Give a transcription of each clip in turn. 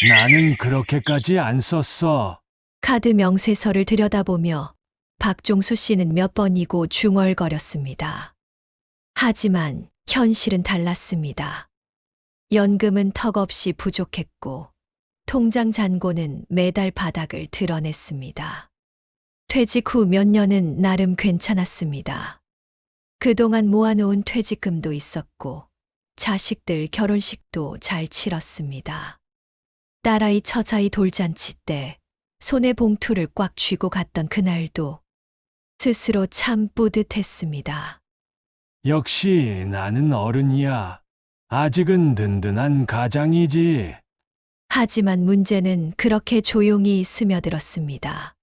나는 그렇게까지 안 썼어. 카드 명세서를 들여다보며 박종수 씨는 몇 번이고 중얼거렸습니다. 하지만 현실은 달랐습니다. 연금은 턱없이 부족했고 통장 잔고는 매달 바닥을 드러냈습니다. 퇴직 후 몇 년은 나름 괜찮았습니다. 그동안 모아놓은 퇴직금도 있었고 자식들 결혼식도 잘 치렀습니다. 딸아이 처자이 돌잔치 때 손에 봉투를 꽉 쥐고 갔던 그날도 스스로 참 뿌듯했습니다. 역시 나는 어른이야. 아직은 든든한 가장이지. 하지만 문제는 그렇게 조용히 스며들었습니다.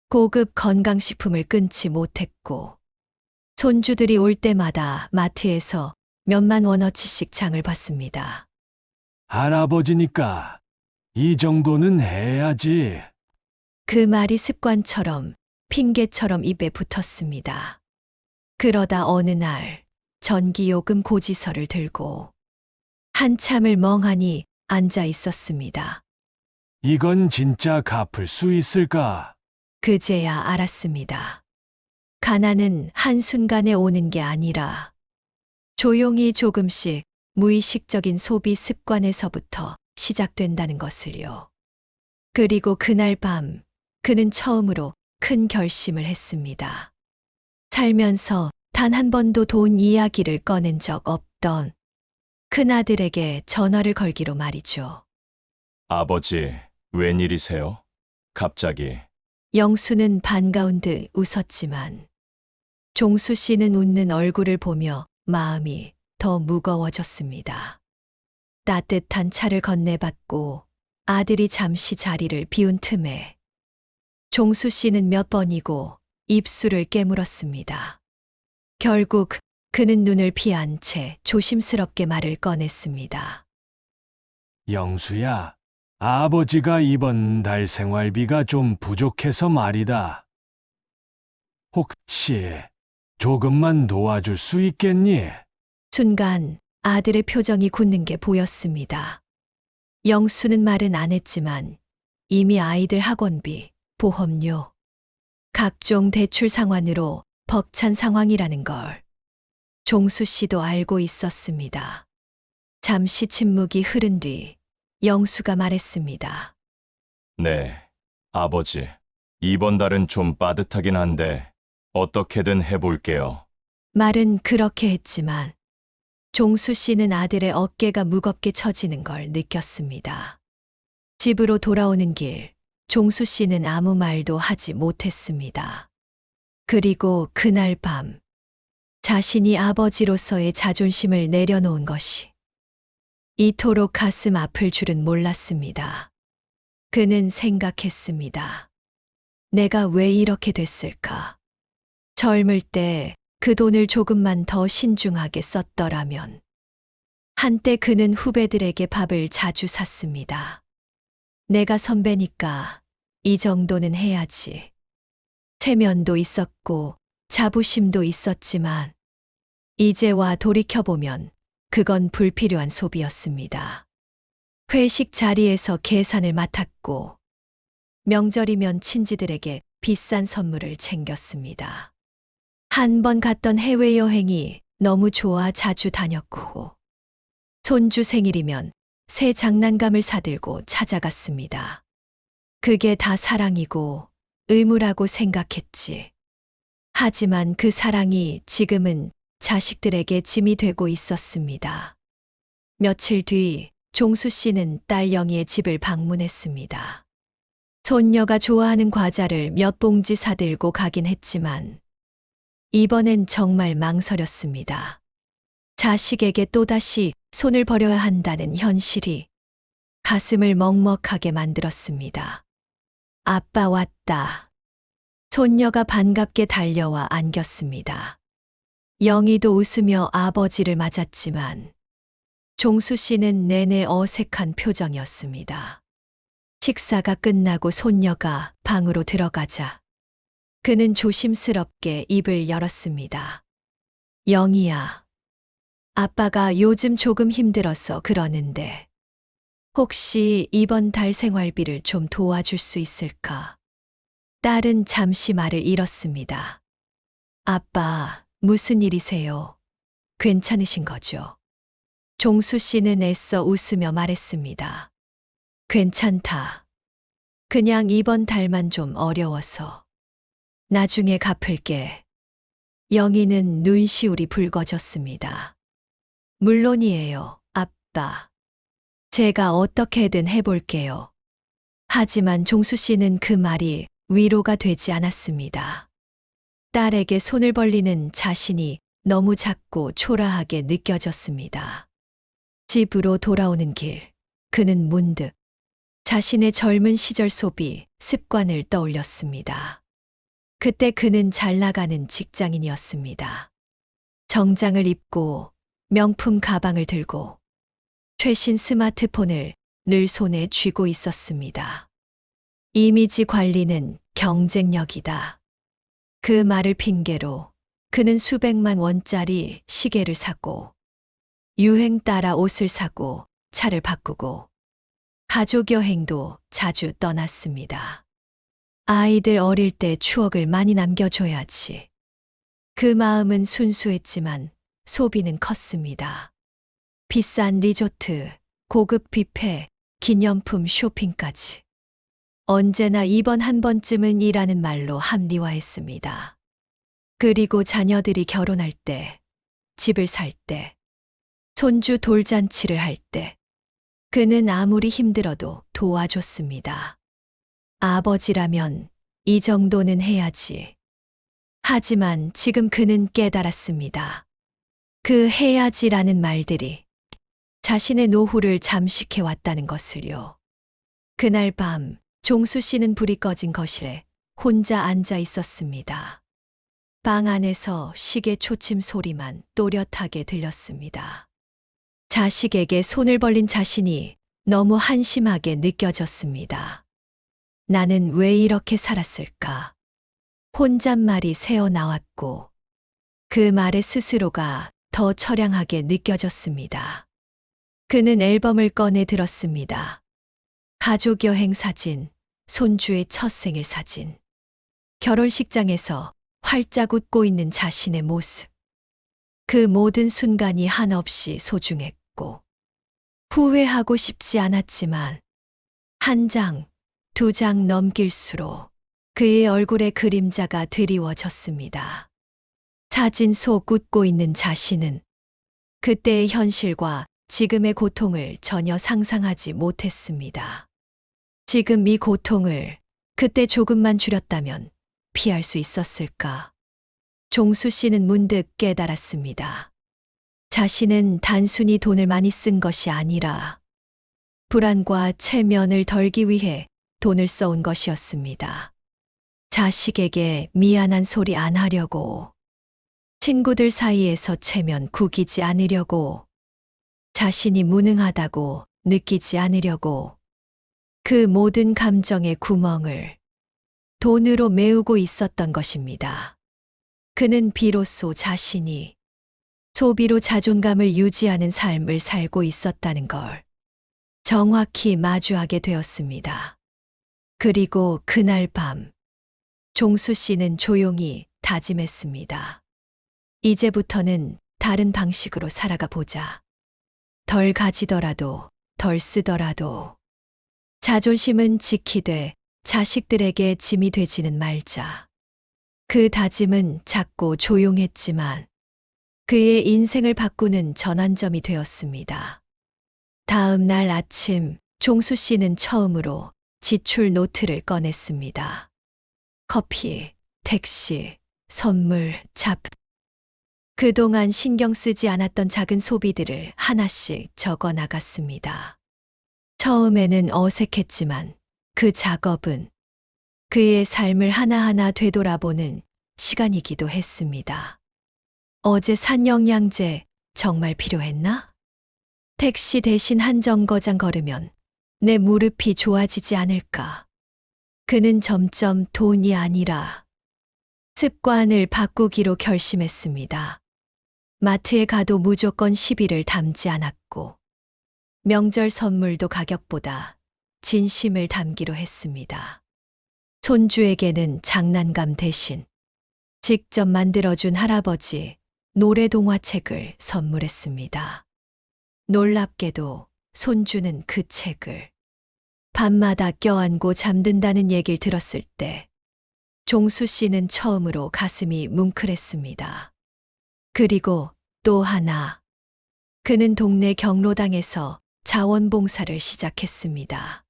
고급 건강식품을 끊지 못했고 손주들이 올 때마다 마트에서 몇만 원어치씩 장을 봤습니다. 할아버지니까 이 정도는 해야지. 그 말이 습관처럼 핑계처럼 입에 붙었습니다. 그러다 어느 날 전기요금 고지서를 들고 한참을 멍하니 앉아 있었습니다. 이건 진짜 갚을 수 있을까? 그제야 알았습니다. 가난은 한순간에 오는 게 아니라 조용히 조금씩 무의식적인 소비 습관에서부터 시작된다는 것을요. 그리고 그날 밤 그는 처음으로 큰 결심을 했습니다. 살면서 단 한 번도 돈 이야기를 꺼낸 적 없던 큰아들에게 전화를 걸기로 말이죠. 아버지, 웬일이세요? 갑자기. 영수는 반가운 듯 웃었지만 종수 씨는 웃는 얼굴을 보며 마음이 더 무거워졌습니다. 따뜻한 차를 건네받고 아들이 잠시 자리를 비운 틈에 종수 씨는 몇 번이고 입술을 깨물었습니다. 결국 그는 눈을 피한 채 조심스럽게 말을 꺼냈습니다. 영수야, 아버지가 이번 달 생활비가 좀 부족해서 말이다. 혹시 조금만 도와줄 수 있겠니? 순간 아들의 표정이 굳는 게 보였습니다. 영수는 말은 안 했지만 이미 아이들 학원비, 보험료, 각종 대출 상환으로 벅찬 상황이라는 걸 종수 씨도 알고 있었습니다. 잠시 침묵이 흐른 뒤 영수가 말했습니다. 네, 아버지. 이번 달은 좀 빠듯하긴 한데 어떻게든 해볼게요. 말은 그렇게 했지만 종수 씨는 아들의 어깨가 무겁게 처지는 걸 느꼈습니다. 집으로 돌아오는 길, 종수 씨는 아무 말도 하지 못했습니다. 그리고 그날 밤, 자신이 아버지로서의 자존심을 내려놓은 것이 이토록 가슴 아플 줄은 몰랐습니다. 그는 생각했습니다. 내가 왜 이렇게 됐을까? 젊을 때 그 돈을 조금만 더 신중하게 썼더라면. 한때 그는 후배들에게 밥을 자주 샀습니다. 내가 선배니까 이 정도는 해야지. 체면도 있었고 자부심도 있었지만 이제와 돌이켜보면 그건 불필요한 소비였습니다. 회식 자리에서 계산을 맡았고 명절이면 친지들에게 비싼 선물을 챙겼습니다. 한 번 갔던 해외여행이 너무 좋아 자주 다녔고 손주 생일이면 새 장난감을 사들고 찾아갔습니다. 그게 다 사랑이고 의무라고 생각했지. 하지만 그 사랑이 지금은 자식들에게 짐이 되고 있었습니다. 며칠 뒤 종수 씨는 딸 영희의 집을 방문했습니다. 손녀가 좋아하는 과자를 몇 봉지 사들고 가긴 했지만 이번엔 정말 망설였습니다. 자식에게 또다시 손을 버려야 한다는 현실이 가슴을 먹먹하게 만들었습니다. 아빠 왔다. 손녀가 반갑게 달려와 안겼습니다. 영희도 웃으며 아버지를 맞았지만 종수 씨는 내내 어색한 표정이었습니다. 식사가 끝나고 손녀가 방으로 들어가자 그는 조심스럽게 입을 열었습니다. 영희야, 아빠가 요즘 조금 힘들어서 그러는데 혹시 이번 달 생활비를 좀 도와줄 수 있을까? 딸은 잠시 말을 잃었습니다. 아빠, 무슨 일이세요? 괜찮으신 거죠? 종수 씨는 애써 웃으며 말했습니다. 괜찮다. 그냥 이번 달만 좀 어려워서. 나중에 갚을게. 영희는 눈시울이 붉어졌습니다. 물론이에요, 아빠. 제가 어떻게든 해볼게요. 하지만 종수 씨는 그 말이 위로가 되지 않았습니다. 딸에게 손을 벌리는 자신이 너무 작고 초라하게 느껴졌습니다. 집으로 돌아오는 길, 그는 문득 자신의 젊은 시절 소비 습관을 떠올렸습니다. 그때 그는 잘 나가는 직장인이었습니다. 정장을 입고 명품 가방을 들고 최신 스마트폰을 늘 손에 쥐고 있었습니다. 이미지 관리는 경쟁력이다. 그 말을 핑계로 그는 수백만 원짜리 시계를 사고 유행 따라 옷을 사고 차를 바꾸고 가족 여행도 자주 떠났습니다. 아이들 어릴 때 추억을 많이 남겨줘야지. 그 마음은 순수했지만 소비는 컸습니다. 비싼 리조트, 고급 뷔페, 기념품 쇼핑까지. 언제나 이번 한 번쯤은 이라는 말로 합리화했습니다. 그리고 자녀들이 결혼할 때, 집을 살 때, 손주 돌잔치를 할 때, 그는 아무리 힘들어도 도와줬습니다. 아버지라면 이 정도는 해야지. 하지만 지금 그는 깨달았습니다. 그 해야지라는 말들이 자신의 노후를 잠식해왔다는 것을요. 그날 밤 종수 씨는 불이 꺼진 거실에 혼자 앉아 있었습니다. 방 안에서 시계 초침 소리만 또렷하게 들렸습니다. 자식에게 손을 벌린 자신이 너무 한심하게 느껴졌습니다. 나는 왜 이렇게 살았을까? 혼잣말이 새어나왔고 그 말의 스스로가 더 처량하게 느껴졌습니다. 그는 앨범을 꺼내 들었습니다. 가족 여행 사진, 손주의 첫 생일 사진, 결혼식장에서 활짝 웃고 있는 자신의 모습. 그 모든 순간이 한없이 소중했고 후회하고 싶지 않았지만 한 장, 두 장 넘길수록 그의 얼굴의 그림자가 드리워졌습니다. 사진 속 웃고 있는 자신은 그때의 현실과 지금의 고통을 전혀 상상하지 못했습니다. 지금 이 고통을 그때 조금만 줄였다면 피할 수 있었을까? 종수 씨는 문득 깨달았습니다. 자신은 단순히 돈을 많이 쓴 것이 아니라 불안과 체면을 덜기 위해 돈을 써온 것이었습니다. 자식에게 미안한 소리 안 하려고, 친구들 사이에서 체면 구기지 않으려고, 자신이 무능하다고 느끼지 않으려고, 그 모든 감정의 구멍을 돈으로 메우고 있었던 것입니다. 그는 비로소 자신이 소비로 자존감을 유지하는 삶을 살고 있었다는 걸 정확히 마주하게 되었습니다. 그리고 그날 밤, 종수 씨는 조용히 다짐했습니다. 이제부터는 다른 방식으로 살아가 보자. 덜 가지더라도, 덜 쓰더라도, 자존심은 지키되 자식들에게 짐이 되지는 말자. 그 다짐은 작고 조용했지만 그의 인생을 바꾸는 전환점이 되었습니다. 다음 날 아침, 종수 씨는 처음으로 지출 노트를 꺼냈습니다. 커피, 택시, 선물, 잡. 그동안 신경 쓰지 않았던 작은 소비들을 하나씩 적어 나갔습니다. 처음에는 어색했지만 그 작업은 그의 삶을 하나하나 되돌아보는 시간이기도 했습니다. 어제 산 영양제 정말 필요했나? 택시 대신 한 정거장 걸으면 내 무릎이 좋아지지 않을까? 그는 점점 돈이 아니라 습관을 바꾸기로 결심했습니다. 마트에 가도 무조건 시비를 담지 않았고 명절 선물도 가격보다 진심을 담기로 했습니다. 손주에게는 장난감 대신 직접 만들어준 할아버지 노래 동화책을 선물했습니다. 놀랍게도 손주는 그 책을 밤마다 껴안고 잠든다는 얘기를 들었을 때 종수 씨는 처음으로 가슴이 뭉클했습니다. 그리고 또 하나. 그는 동네 경로당에서 자원봉사를 시작했습니다.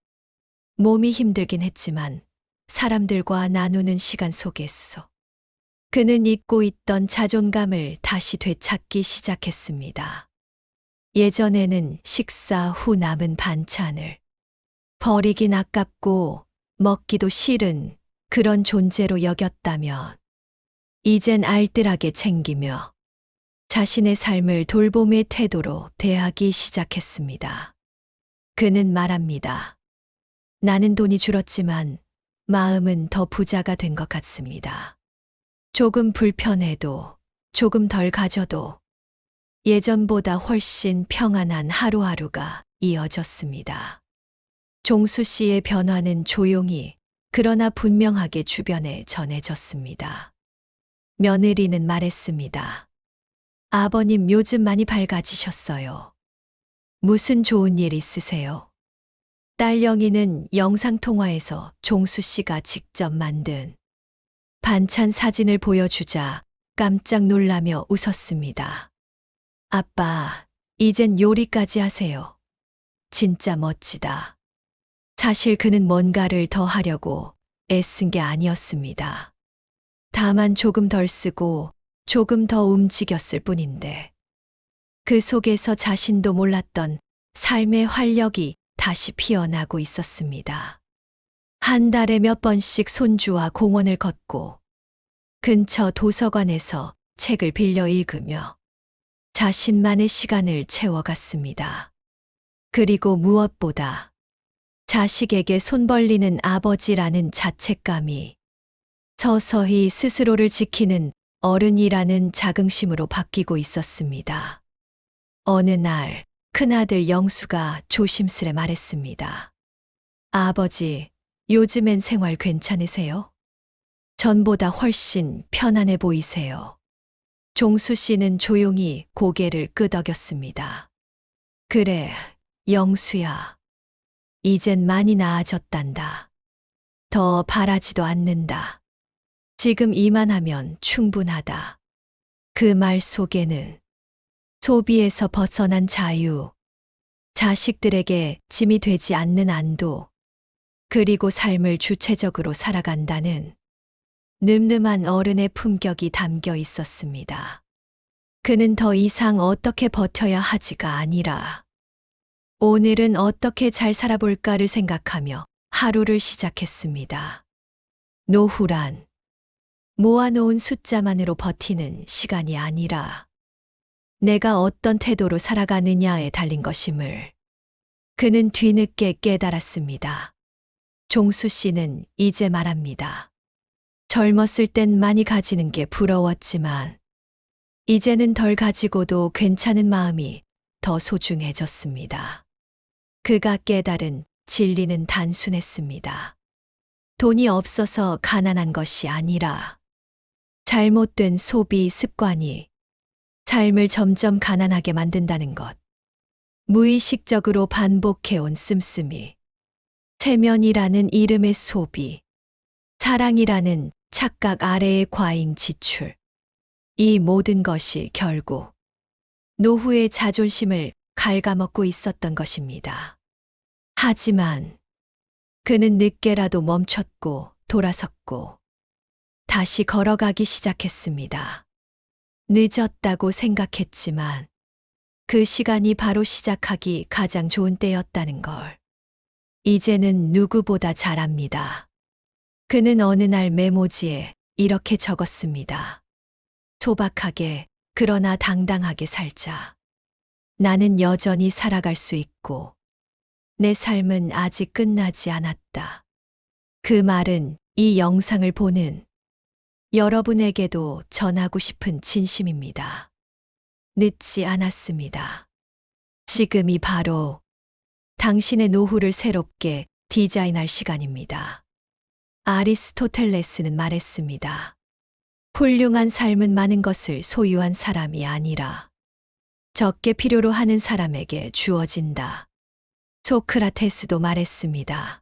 몸이 힘들긴 했지만 사람들과 나누는 시간 속에서 그는 잊고 있던 자존감을 다시 되찾기 시작했습니다. 예전에는 식사 후 남은 반찬을 버리긴 아깝고 먹기도 싫은 그런 존재로 여겼다면 이젠 알뜰하게 챙기며 자신의 삶을 돌봄의 태도로 대하기 시작했습니다. 그는 말합니다. 나는 돈이 줄었지만 마음은 더 부자가 된 것 같습니다. 조금 불편해도 조금 덜 가져도 예전보다 훨씬 평안한 하루하루가 이어졌습니다. 종수 씨의 변화는 조용히 그러나 분명하게 주변에 전해졌습니다. 며느리는 말했습니다. 아버님 요즘 많이 밝아지셨어요. 무슨 좋은 일 있으세요? 딸영이는 영상통화에서 종수 씨가 직접 만든 반찬 사진을 보여주자 깜짝 놀라며 웃었습니다. 아빠, 이젠 요리까지 하세요. 진짜 멋지다. 사실 그는 뭔가를 더 하려고 애쓴 게 아니었습니다. 다만 조금 덜 쓰고 조금 더 움직였을 뿐인데 그 속에서 자신도 몰랐던 삶의 활력이 다시 피어나고 있었습니다. 한 달에 몇 번씩 손주와 공원을 걷고 근처 도서관에서 책을 빌려 읽으며 자신만의 시간을 채워갔습니다. 그리고 무엇보다 자식에게 손 벌리는 아버지라는 자책감이 서서히 스스로를 지키는 어른이라는 자긍심으로 바뀌고 있었습니다. 어느 날 큰아들 영수가 조심스레 말했습니다. 아버지, 요즘엔 생활 괜찮으세요? 전보다 훨씬 편안해 보이세요. 종수 씨는 조용히 고개를 끄덕였습니다. 그래, 영수야. 이젠 많이 나아졌단다. 더 바라지도 않는다. 지금 이만하면 충분하다. 그 말 속에는 소비에서 벗어난 자유, 자식들에게 짐이 되지 않는 안도, 그리고 삶을 주체적으로 살아간다는 늠름한 어른의 품격이 담겨 있었습니다. 그는 더 이상 어떻게 버텨야 하지가 아니라 오늘은 어떻게 잘 살아볼까를 생각하며 하루를 시작했습니다. 노후란 모아놓은 숫자만으로 버티는 시간이 아니라 내가 어떤 태도로 살아가느냐에 달린 것임을 그는 뒤늦게 깨달았습니다. 종수 씨는 이제 말합니다. 젊었을 땐 많이 가지는 게 부러웠지만 이제는 덜 가지고도 괜찮은 마음이 더 소중해졌습니다. 그가 깨달은 진리는 단순했습니다. 돈이 없어서 가난한 것이 아니라 잘못된 소비 습관이 삶을 점점 가난하게 만든다는 것. 무의식적으로 반복해온 씀씀이, 체면이라는 이름의 소비, 사랑이라는 착각 아래의 과잉 지출. 이 모든 것이 결국 노후의 자존심을 갉아먹고 있었던 것입니다. 하지만 그는 늦게라도 멈췄고 돌아섰고 다시 걸어가기 시작했습니다. 늦었다고 생각했지만 그 시간이 바로 시작하기 가장 좋은 때였다는 걸 이제는 누구보다 잘 압니다. 그는 어느 날 메모지에 이렇게 적었습니다. 소박하게 그러나 당당하게 살자. 나는 여전히 살아갈 수 있고 내 삶은 아직 끝나지 않았다. 그 말은 이 영상을 보는 여러분에게도 전하고 싶은 진심입니다. 늦지 않았습니다. 지금이 바로 당신의 노후를 새롭게 디자인할 시간입니다. 아리스토텔레스는 말했습니다. 훌륭한 삶은 많은 것을 소유한 사람이 아니라 적게 필요로 하는 사람에게 주어진다. 소크라테스도 말했습니다.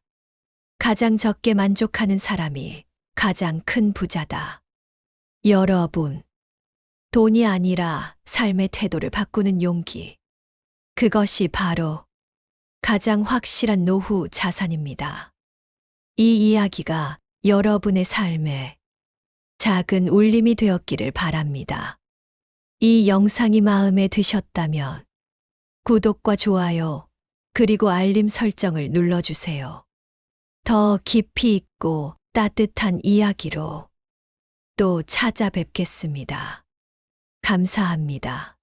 가장 적게 만족하는 사람이 가장 큰 부자다. 여러분, 돈이 아니라 삶의 태도를 바꾸는 용기. 그것이 바로 가장 확실한 노후 자산입니다. 이 이야기가 여러분의 삶에 작은 울림이 되었기를 바랍니다. 이 영상이 마음에 드셨다면 구독과 좋아요, 그리고 알림 설정을 눌러주세요. 더 깊이 있고 따뜻한 이야기로 또 찾아뵙겠습니다. 감사합니다.